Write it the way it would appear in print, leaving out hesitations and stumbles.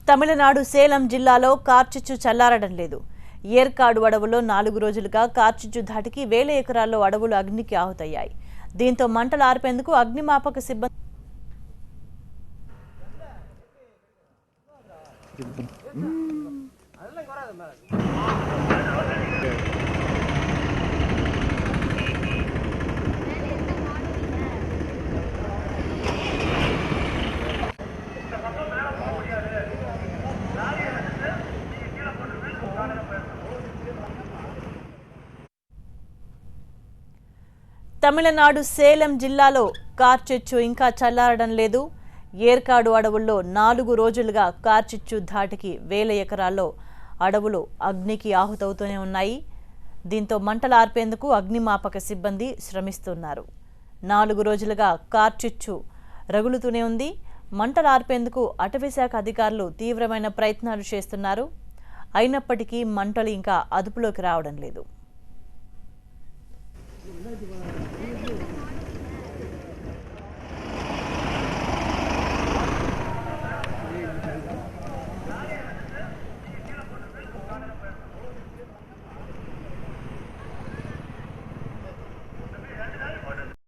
తమిళనాడు సేలం జిల్లాలో కార్చిచ్చు చల్లారడం లేదు. ఏర్కాడు అడవుల్లో 4 రోజులుగా కార్చిచ్చు ధాటికి వేల ఎకరాల్లో అడవులు అగ్నికి ఆహుతయ్యాయి. దీంతో మంటలు ఆర్పేందుకు అగ్నిమాపక సిబ్బంది తమిళనాడు సేలం జిల్లాలో కార్చిచ్చు ఇంకా చల్లారడం లేదు. ఏర్కాడు అడవుల్లో 4 రోజులుగా కార్చిచ్చు ధాటికి వేల ఎకరాల్లో అడవులు అగ్నికి ఆహుతవుతూనే ఉన్నాయి. దీంతో మంటలు ఆర్పేందుకు అగ్నిమాపక సిబ్బంది శ్రమిస్తున్నారు. 4 రోజులుగా కార్చిచ్చు రగులుతూనే ఉంది. మంటలు ఆర్పేందుకు అటవీశాఖ అధికారులు తీవ్రమైన ప్రయత్నాలు చేస్తున్నారు. అయినప్పటికీ మంటలు ఇంకా అదుపులోకి రావడం లేదు.